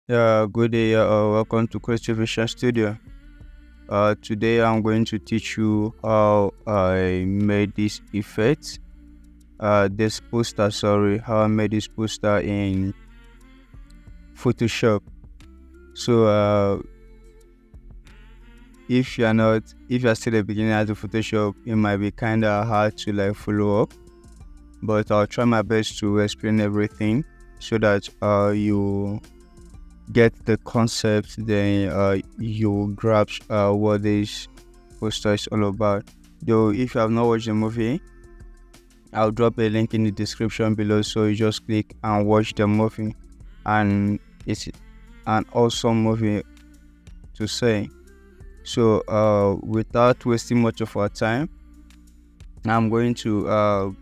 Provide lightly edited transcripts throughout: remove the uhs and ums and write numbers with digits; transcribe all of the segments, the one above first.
Yeah, good day. Welcome to Creative Vision Studio. Today I'm going to teach you how I made this effect. This poster, sorry, how I made this poster in Photoshop. So, if you're still a beginner at the Photoshop, it might be kind of hard to like follow up. But I'll try my best to explain everything so that you get the concept, then you grasp what this poster is all about. Though, if you have not watched the movie, I'll drop a link in the description below, so you just click and watch the movie. And it's an awesome movie to say. So, without wasting much of our time, I'm going to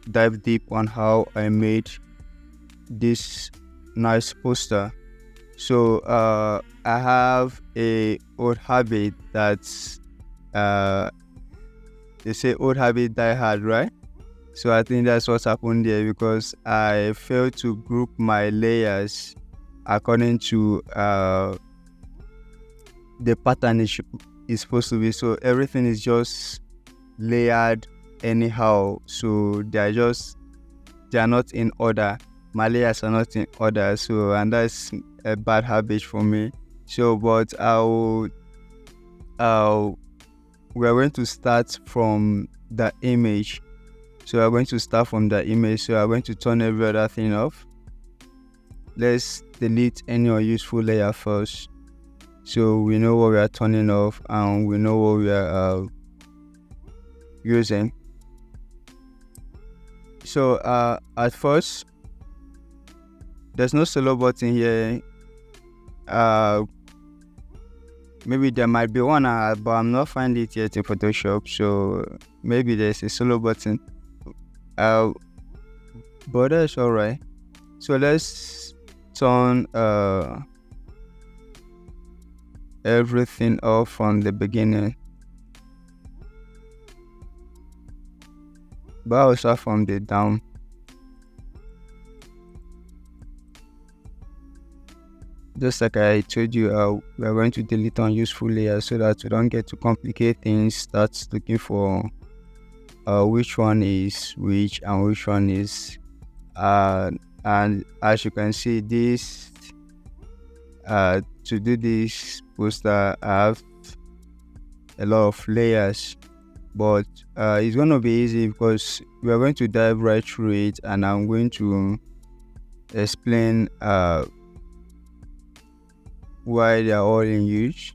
dive deep on how I made this nice poster. So I have a old habit that's they say old habit die hard, right? So I think that's what's happened there because I failed to group my layers according to the pattern is supposed to be. So everything is just layered anyhow. So they are not in order. My layers are not in order. So and that's a bad habit for me. So but we're going to start from the image. So we're going to start from the image. So I'm going to turn every other thing off. Let's delete any unuseful layer first. So we know what we are turning off and we know what we are using. So at first, there's no solo button here. Maybe there might be one, but I'm not finding it yet in Photoshop. So maybe there's a solo button. But that's alright. So let's turn everything off from the beginning. But I'll start from the down. Just like I told you, we're going to delete unuseful layers so that we don't get to complicate things. Start looking for which one is which and which one is. And as you can see, this to do this poster, I have a lot of layers, but it's going to be easy because we are going to dive right through it, and I'm going to explain why they are all in use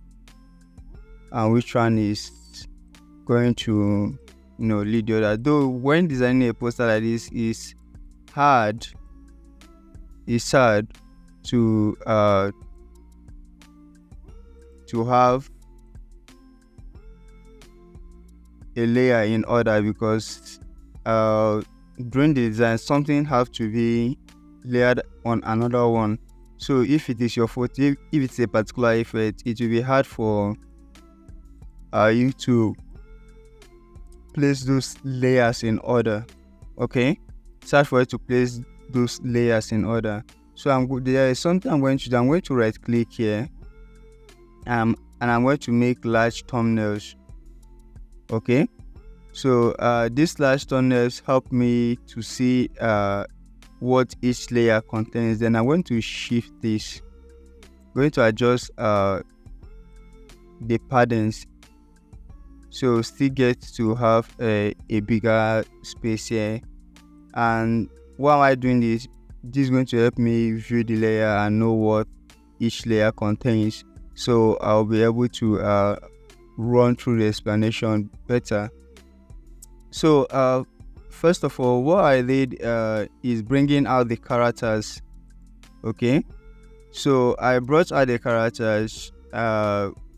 and which one is going to lead the other. Though when designing a poster like this is hard, to have a layer in order because during the design something have to be layered on another one. So if it is your photo, if it's a particular effect, it will be hard for you to place those layers in order. Okay, it's hard for you to place those layers in order. So there is something I'm going to do. I'm going to right click here, and I'm going to make large thumbnails. Okay, so these large thumbnails help me to see what each layer contains. Then I'm going to shift this, going to adjust the paddings, so still get to have a bigger space here. And while I'm doing this is going to help me view the layer and know what each layer contains, so I'll be able to run through the explanation better. So first of all, what I did is bringing out the characters. Okay, so I brought out the characters. I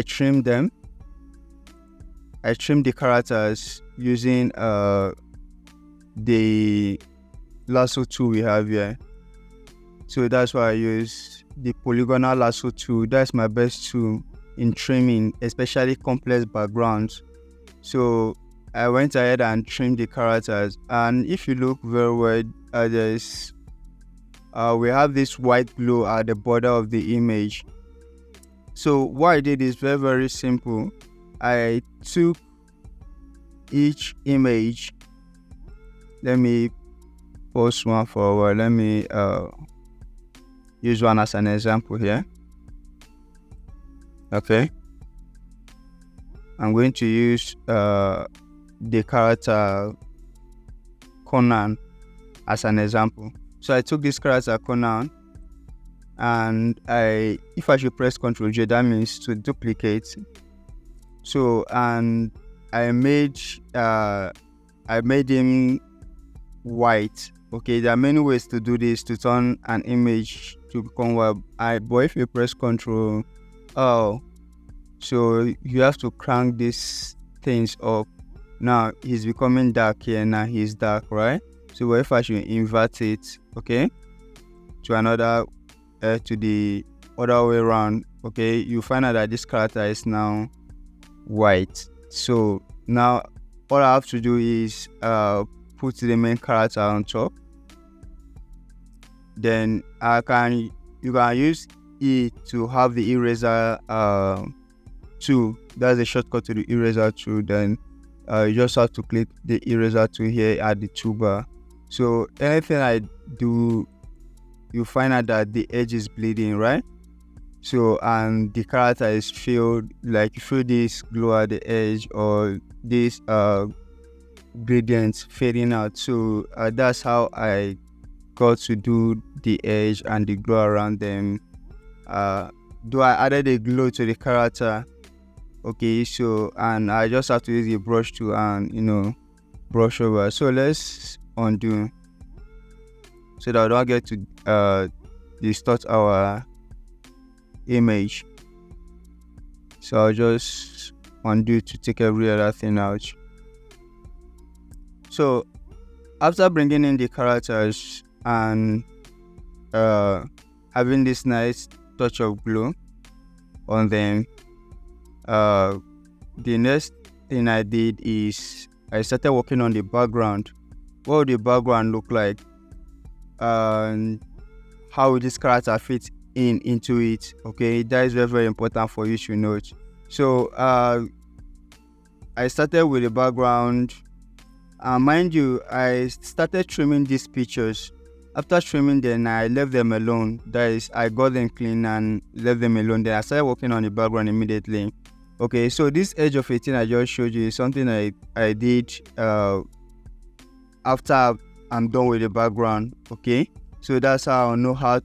trimmed them. I trimmed the characters using the lasso tool we have here. So that's why I use the polygonal lasso tool. That's my best tool in trimming, especially complex backgrounds. So I went ahead and trimmed the characters, and if you look very well, there's we have this white glow at the border of the image. So what I did is very, very simple. I took each image. Let me post one for a while. Let me use one as an example here. Okay, I'm going to use the character Conan as an example. So I took this character Conan, and if I should press Ctrl J, that means to duplicate. So, and I made him white. Okay, there are many ways to do this, to turn an image to become white. But if you press Ctrl so you have to crank these things up. Now he's becoming dark here. Now he's dark, right? So if I should invert it, okay, to another to the other way around, okay, you find out that this character is now white. So now all I have to do is put the main character on top. Then you can use E to have the eraser tool. That's a shortcut to the eraser tool. Then you just have to click the eraser tool here at the toolbar. So anything I do, you find out that the edge is bleeding, right? So, and the character is filled, like you feel this glow at the edge, or this gradient fading out. So that's how I got to do the edge and the glow around them. Though I added a glow to the character, okay, so, and I just have to use the brush tool and brush over. So let's undo so that I don't get to distort our image. So I'll just undo to take every other thing out. So after bringing in the characters and having this nice touch of glow on them, the next thing I did is I started working on the background. What would the background look like, and how would this character fit into it? Okay, that is very, very important for you to note. So I started with the background. Mind you, I started trimming these pictures. After trimming them, I left them alone. That is, I got them clean and left them alone. Then I started working on the background immediately. Okay, so this edge of 18 I just showed you is something I did after I'm done with the background. Okay, so that's how I know how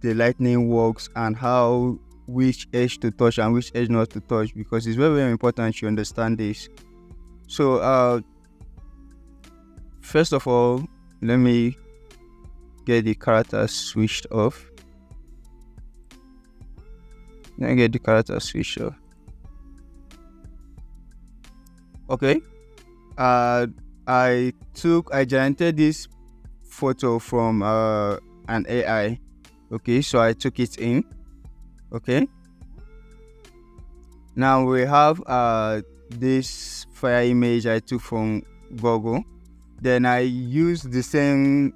the lightning works and how which edge to touch and which edge not to touch, because it's very, very important you understand this. So first of all, let me get the character switched off. Okay, I generated this photo from an AI. Okay, so I took it in. Okay, now we have this fire image I took from Google. Then I used the same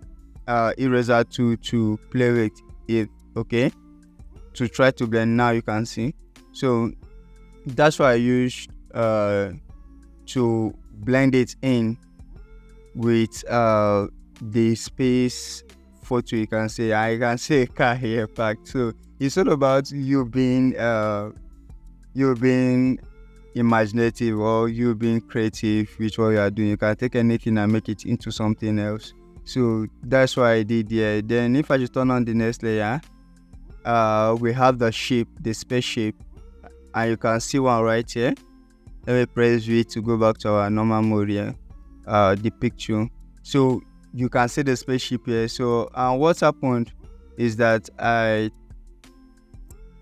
eraser tool to play with it, okay, to try to blend. Now you can see. So that's what I used to blend it in with the space photo. You can see, I can see a car here parked. So it's all about you being imaginative, or you being creative with what you are doing. You can take anything and make it into something else. So that's what I did here. Then if I just turn on the next layer, we have the shape, the spaceship, and you can see one right here. Let me press V to go back to our normal mode here, the picture. So you can see the spaceship here. So what happened is that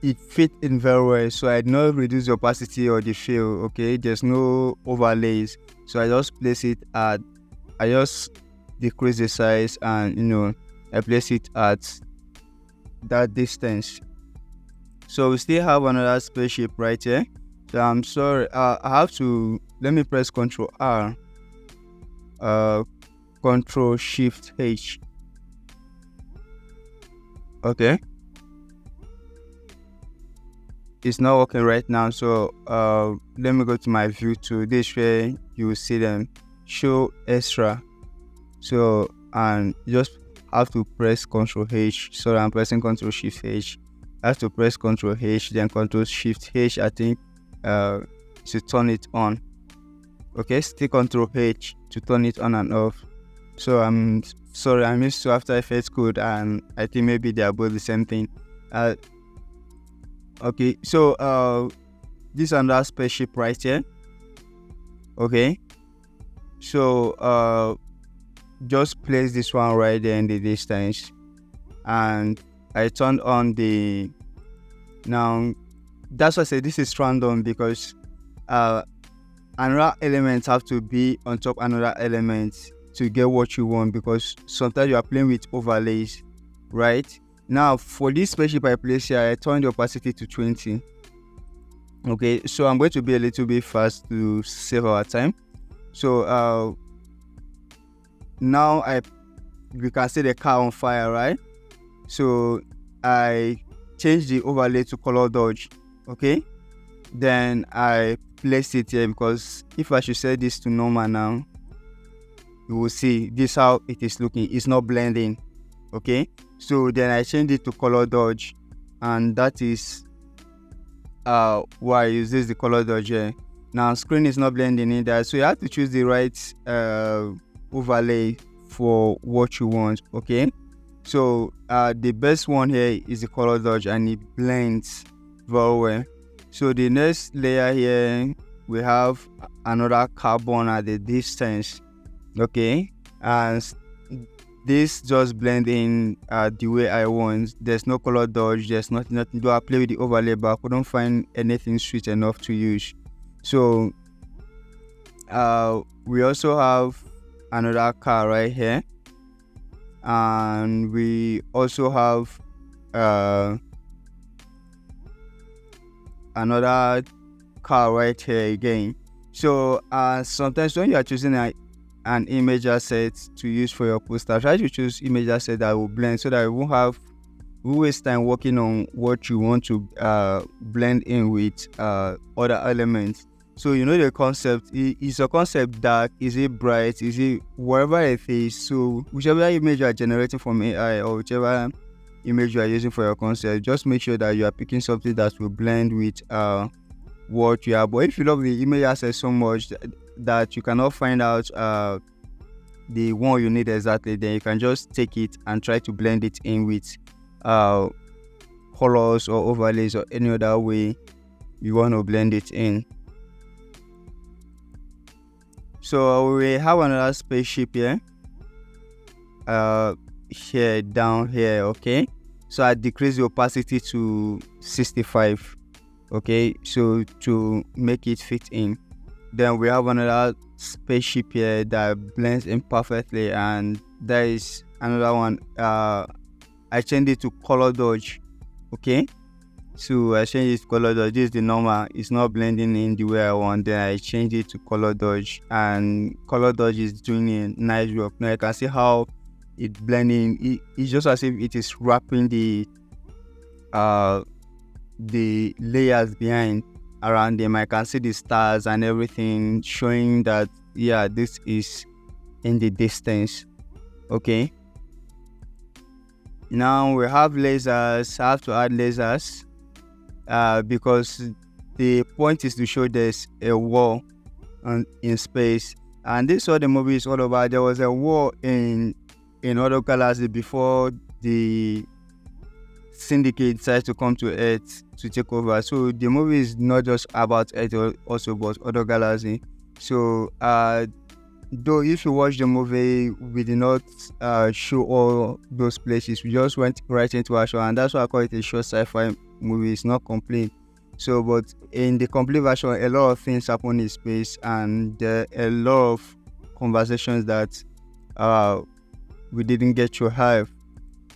it fit in very well, so I did not reduce the opacity or the fill. Okay, there's no overlays, so I just place it at, I just decrease the size, and I place it at that distance. So we still have another spaceship right here. So I'm sorry, I have to, let me press Ctrl R, Ctrl Shift H. Okay, it's not working right now. So let me go to my view to this where you will see them show extra. So and you just have to press Ctrl H. So I'm pressing Ctrl Shift H. I have to press Ctrl H, then Ctrl Shift H, I think, to turn it on. Okay, still Ctrl H to turn it on and off. So I'm sorry, I'm used to After Effects code, and I think maybe they are both the same thing. Okay, so this is another spaceship right here. Okay, so just place this one right there in the distance, and I turned on the. Now that's why I say this is random, because another element have to be on top another element to get what you want, because sometimes you are playing with overlays, right? Now for this spaceship I place here, I turned the opacity to 20. Okay, so I'm going to be a little bit fast to save our time. So now we can see the car on fire, right? So I change the overlay to color dodge. Okay, then I place it here, because if I should set this to normal now, you will see this how it is looking. It's not blending. Okay, so then I change it to color dodge, and that is why I use the color dodge here. Now screen is not blending in there, so you have to choose the right overlay for what you want. Okay, so the best one here is the color dodge, and it blends very well. So the next layer here, we have another carbon at the distance. Okay, and this just blend in the way I want. There's no color dodge, there's nothing do. I play with the overlay, but I couldn't find anything sweet enough to use. So we also have another car right here, and we also have another car right here again. So sometimes when you are choosing an image asset to use for your poster, try to choose image asset that will blend, so that you won't waste time working on what you want to blend in with other elements. So you know the concept. Is a concept dark? Is it bright? Is it wherever it is? So whichever image you are generating from AI, or whichever image you are using for your concept, just make sure that you are picking something that will blend with what you have. But if you love the image asset so much that you cannot find out the one you need exactly, then you can just take it and try to blend it in with colors or overlays or any other way you want to blend it in. So we have another spaceship here, here down here. Okay, so I decrease the opacity to 65. Okay, so to make it fit in. Then we have another spaceship here that blends in perfectly, and there is another one. I changed it to color dodge. Okay, so I changed it to color dodge. This is the normal, it's not blending in the way I want. Then I changed it to color dodge, and color dodge is doing a nice work. Now you can see how it blending. It's just as if it is wrapping the layers behind around them. I can see the stars and everything, showing that yeah, this is in the distance. Okay, now we have lasers. I have to add lasers because the point is to show there's a war in space, and this is what the movie is all about. There was a war in other galaxies before the Syndicate decides to come to Earth to take over. So the movie is not just about Earth, also but other galaxy. So though if you watch the movie, we did not show all those places. We just went right into action, and that's why I call it a short sci-fi movie. It's not complete. So but in the complete version, a lot of things happen in space, and there are a lot of conversations that we didn't get to have.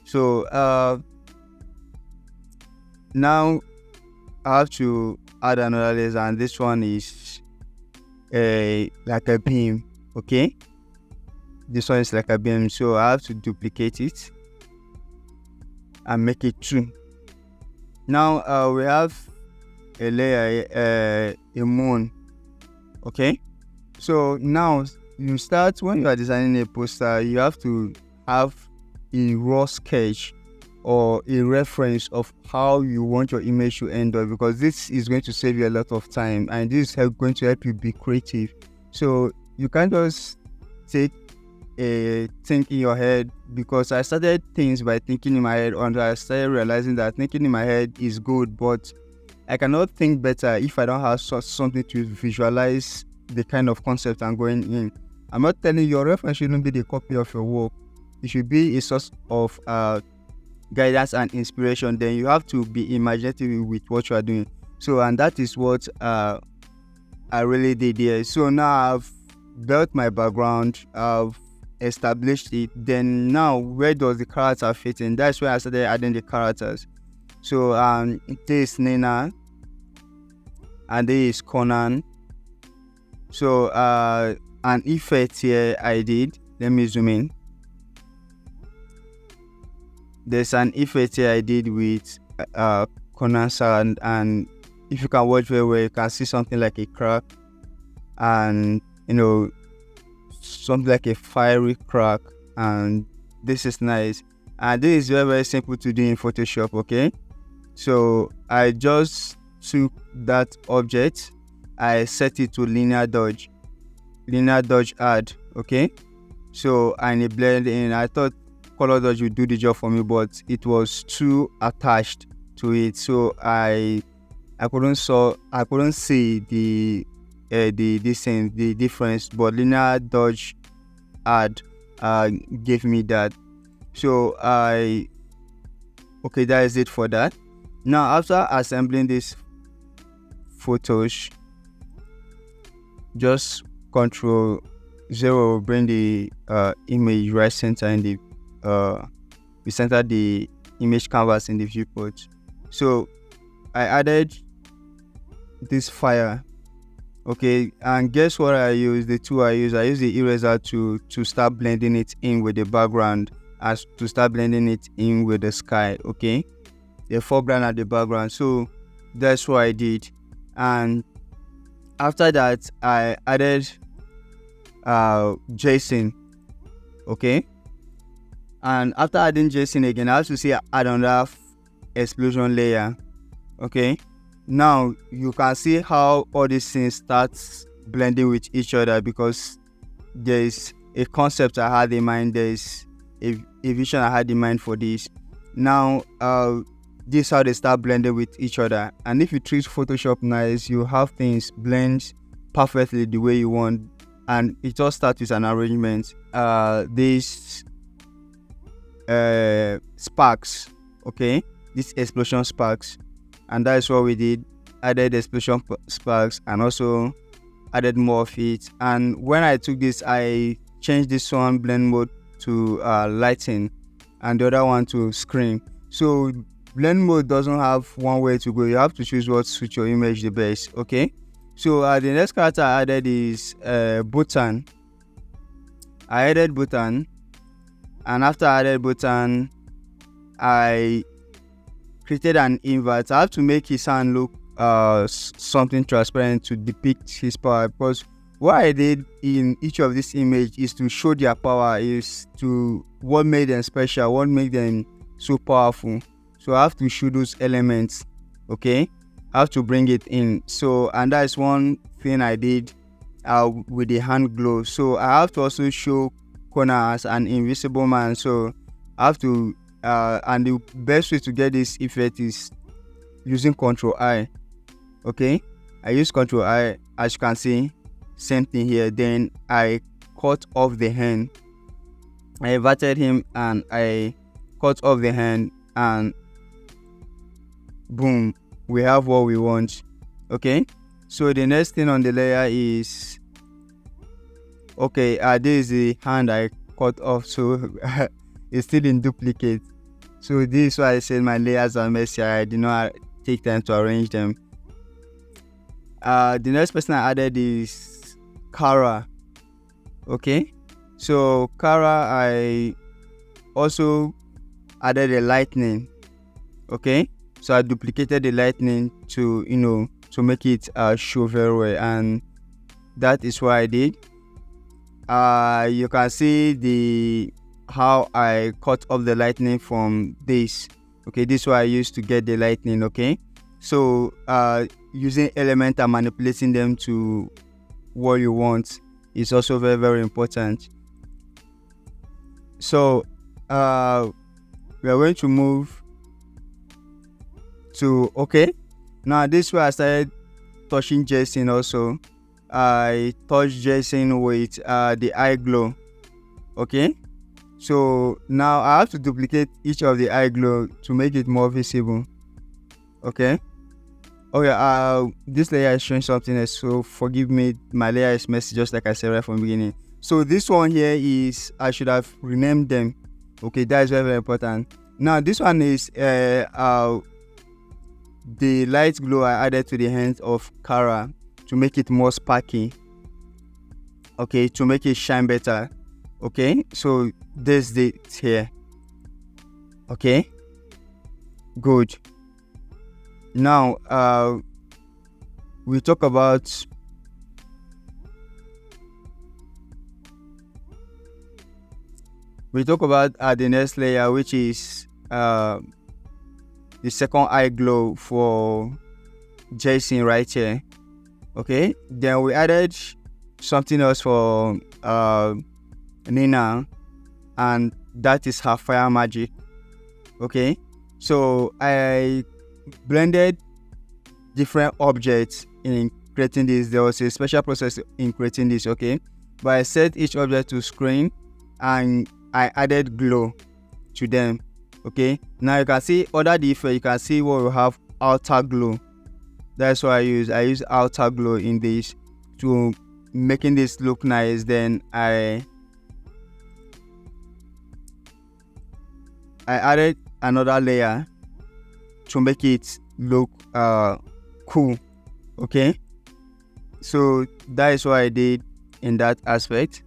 So now I have to add another laser, and this one is like a beam. Okay, this one is like a beam, so I have to duplicate it, and make it 2. Now we have a layer, a moon. Okay, so now you start, when you are designing a poster, you have to have a raw sketch or a reference of how you want your image to end up, because this is going to save you a lot of time and this is going to help you be creative. So you can't just take a think in your head, because I started things by thinking in my head, and I started realizing that thinking in my head is good, but I cannot think better if I don't have something to visualize the kind of concept I'm going in. I'm not telling you your reference shouldn't be the copy of your work. It should be a source of guidance and inspiration. Then you have to be imaginative with what you are doing. So, and that is what I really did here. So now I've built my background, I've established it. Then now, where does the character fit in? That's where I started adding the characters. So this is Nina, and this is Conan. So an effect here I did. Let me zoom in. There's an effect here I did with Conan sound, and if you can watch very well, you can see something like a crack, and something like a fiery crack, and this is nice. And this is very, very simple to do in Photoshop. Okay, so I just took that object, I set it to linear dodge add. Okay, so and it blended in. I thought color dodge would do the job for me, but it was too attached to it, so I couldn't see the difference, but linear dodge add gave me that. So okay, that is it for that. Now after assembling these photos, just Ctrl 0 will bring the image right center in the we center the image canvas in the viewport. So I added this fire. Okay, and guess what I use? The tool I use the eraser to start blending it in with the background, as to start blending it in with the sky. Okay, the foreground and the background. So that's what I did. And after that, I added Jason. Okay, and after adding Jason again, I have to say add another explosion layer. Okay, now you can see how all these things start blending with each other, because there is a concept I had in mind, there is a vision I had in mind for this. Now this is how they start blending with each other. And if you treat Photoshop nice, you have things blend perfectly the way you want, and it all starts with an arrangement. These sparks, okay, this explosion sparks, and that is what we did. Added explosion sparks and also added more of it. And when I took this, I changed this one blend mode to lighting and the other one to screen. So blend mode doesn't have one way to go, you have to choose what suits your image the best. Okay, so the next character I added is Bhutan. I added Bhutan, and after I added Bhutan, I created an invert. I have to make his hand look something transparent to depict his power, because what I did in each of these images is to show their power, is to what made them special, what made them so powerful. So I have to show those elements. Okay, I have to bring it in. So, and that is one thing I did with the hand glow. So I have to also show Conan as an invisible man. So I have to and the best way to get this effect is using Ctrl-I. Okay, I use Ctrl-I, as you can see, same thing here. Then I cut off the hand, I inverted him and I cut off the hand, and boom, we have what we want. Okay, so the next thing on the layer is, okay, this is the hand I cut off, so it's still in duplicate. So this is why I said my layers are messy. I did not take time to arrange them. The next person I added is Kara. Okay, so Kara, I also added a lightning. Okay, so I duplicated the lightning to to make it show very well, and that is what I did. You can see the how I cut off the lightning from this. Okay, this is what I used to get the lightning. Okay, so using element and manipulating them to what you want is also very, very important. So we are going to move to, okay, now this is where I started touching Jason. Also I touched Jason with the eye glow. Okay, so now I have to duplicate each of the eye glow to make it more visible. Okay, oh yeah, this layer is showing something else, so forgive me, my layer is messy, just like I said right from the beginning. So this one here is, I should have renamed them. Okay, that is very, very important. Now this one is the light glow I added to the hands of Kara to make it more sparky. Okay, to make it shine better. Okay, so this it here. Okay, good. Now we talk about the next layer, which is the second eye glow for Jason right here. Okay, then we added something else for Nina, and that is her fire magic. Okay, so I blended different objects in creating this. There was a special process in creating this. Okay, but I set each object to screen and I added glow to them. Okay, now you can see under the effect, you can see what we have, outer glow. That's what I use outer glow in this to making this look nice. Then I added another layer to make it look cool. Okay, so that is what I did in that aspect.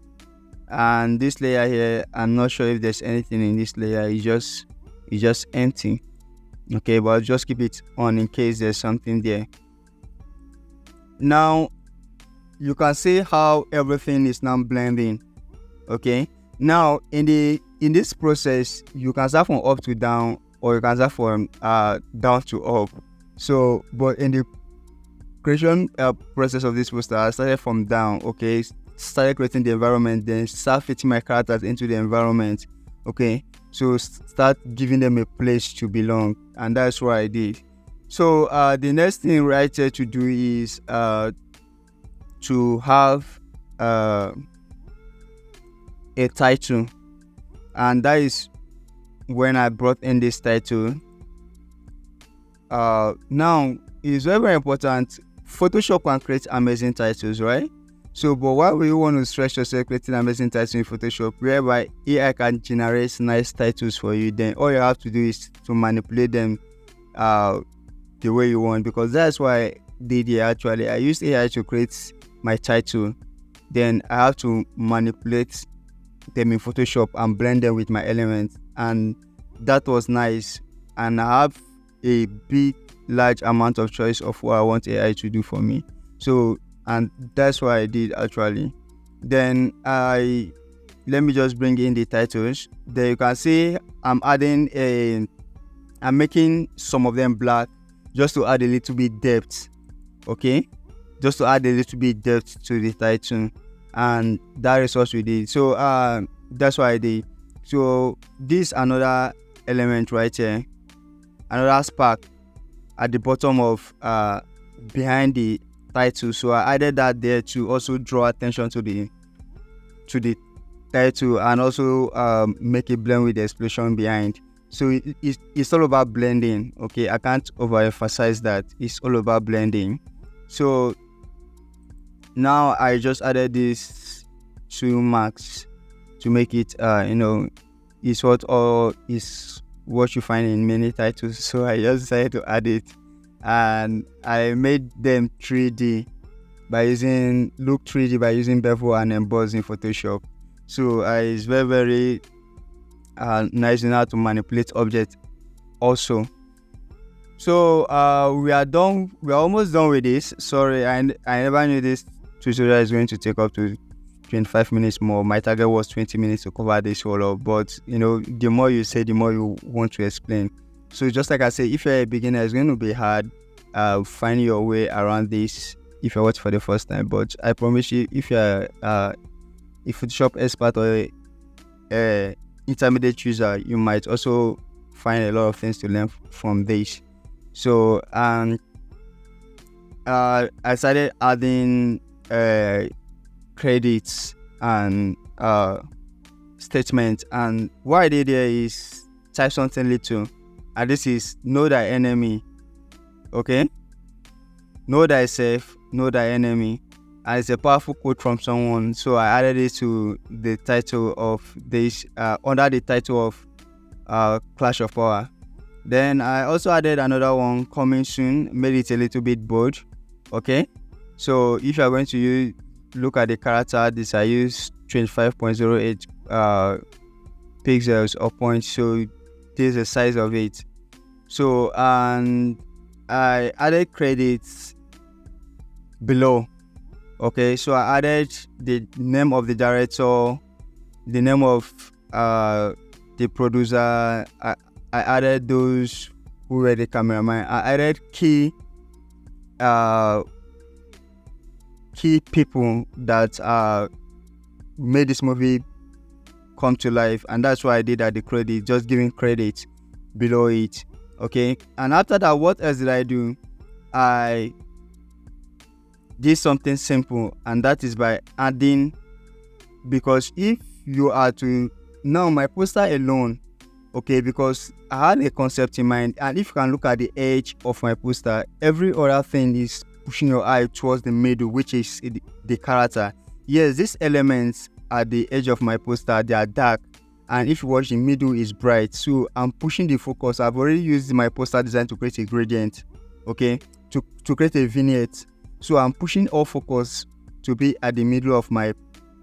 And this layer here, I'm not sure if there's anything in this layer. It's just empty. Okay, but I'll just keep it on in case there's something there. Now you can see how everything is now blending. Okay, now in this process, you can start from up to down, or you can start from down to up. So but in the creation process of this poster, I started from down. Okay, started creating the environment, then start fitting my characters into the environment. Okay, so start giving them a place to belong, and that's what I did. So the next thing right here to do is to have a title, and that is when I brought in this title. Now it's very, very important. Photoshop can create amazing titles, right? So but why would you want to stretch yourself creating amazing titles in Photoshop, whereby AI can generate nice titles for you? Then all you have to do is to manipulate them the way you want, because that's why I did here. Actually, I used AI to create my title, then I have to manipulate them in Photoshop and blend them with my elements, and that was nice. And I have a big large amount of choice of what I want AI to do for me. So, and that's what I did actually. Then let me just bring in the titles. There you can see I'm making some of them black just to add a little bit depth. Okay, just to add a little bit depth to the title, and that is what we did. So that's what I did. So this another element right here, another spark at the bottom of behind the title. So I added that there to also draw attention to the title, and also make it blend with the explosion behind. So it's all about blending. Okay, I can't overemphasize that. It's all about blending. So now I just added these two marks to make it is what you find in many titles. So I just decided to add it, and I made them 3D by using look 3D by using Bevel and Emboss in Photoshop. So it's very, very nice now to manipulate objects also. So we are done. We are almost done with this. Sorry, I never knew this tutorial is going to take up to 25 minutes more. My target was 20 minutes to cover this whole up, but the more you say, the more you want to explain. So just like I say, if you're a beginner, it's going to be hard finding your way around this if you're watching for the first time. But I promise you, if you're a Photoshop expert or a intermediate user, you might also find a lot of things to learn from this. So I started adding credits and statements, and what I did there is type something little, and this is know thy enemy. Okay, know thyself, know thy enemy, and it's a powerful quote from someone. So I added it to the title of this under the title of Clash of Power. Then I also added another one, coming soon, made it a little bit bold. Okay, so if you are going to look at the character, this I use 25.08 pixels or points, so this is the size of it. So and I added credits below. Okay, so I added the name of the director, the name of the producer. I added those who were the cameraman. I added key people that made this movie come to life, and that's why I did at the credit, just giving credit below it. Okay, and after that, what else did I do? I did something simple, and that is by adding, because if you are to now my poster alone, okay, because I had a concept in mind, and if you can look at the edge of my poster, every other thing is pushing your eye towards the middle, which is the character. Yes, these elements at the edge of my poster, they are dark, and if you watch, the middle is bright. So I'm pushing the focus. I've already used my poster design to create a gradient, okay, to create a vignette. So I'm pushing all focus to be at the middle of my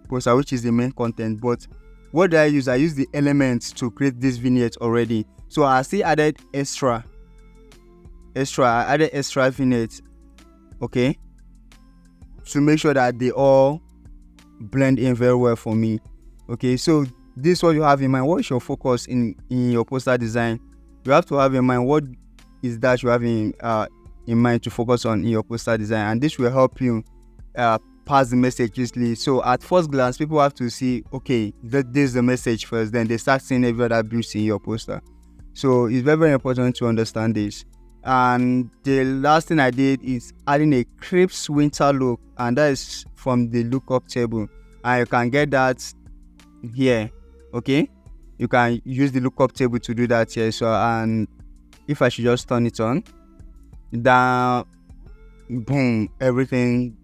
poster, which is the main content. But what do I use? I use the elements to create this vignette already. So I still added extra. I added extra vignette, okay, to make sure that they all blend in very well for me. Okay, so this is what you have in mind. What is your focus in your poster design? You have to have in mind what is that you have in mind to focus on in your poster design, and this will help you pass the message easily. So at first glance, people have to see, okay, this is the message first, then they start seeing every other beauty in your poster. So it's very, very important to understand this. And the last thing I did is adding a crisp winter look, and that is from the lookup table, and you can get that here. Okay, you can use the lookup table to do that here. So, and if I should just turn it on, then boom, everything,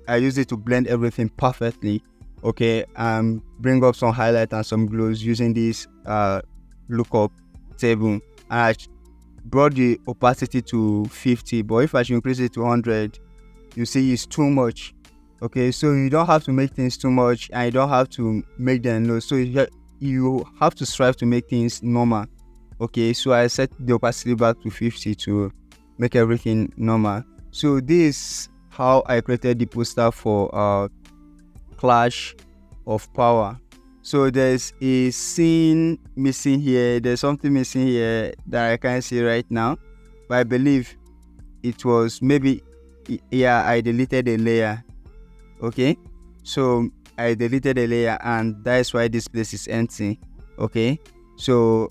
I use it to blend everything perfectly. Okay, bring up some highlight and some glows using this lookup table. And I brought the opacity to 50, but if I should increase it to 100, you see it's too much. Okay, so you don't have to make things too much, and you don't have to make them low. So you have to strive to make things normal. Okay, so I set the opacity back to 50 to make everything normal. So this is how I created the poster for Clash of Power. So there's a scene missing here. There's something missing here that I can't see right now, but I believe it was maybe, yeah, I deleted a layer. Okay, so I deleted a layer, and that's why this place is empty. Okay, so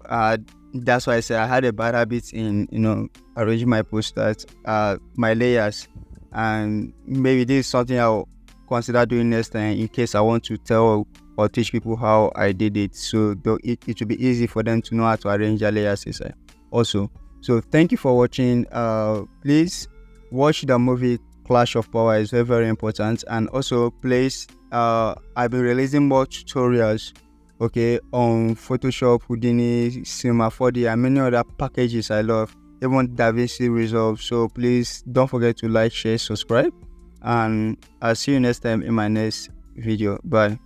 that's why I said I had a bad habit in arranging my posters, my layers, and maybe this is something I'll consider doing next time in case I want to tell or teach people how I did it, so it will be easy for them to know how to arrange their layers inside also. So thank you for watching. Please watch the movie Clash of Power. Is very, very important. And also, please, I've been releasing more tutorials, okay, on Photoshop, Houdini, Cinema 4D, and many other packages I love, even DaVinci Resolve. So please don't forget to like, share, subscribe, and I'll see you next time in my next video. Bye.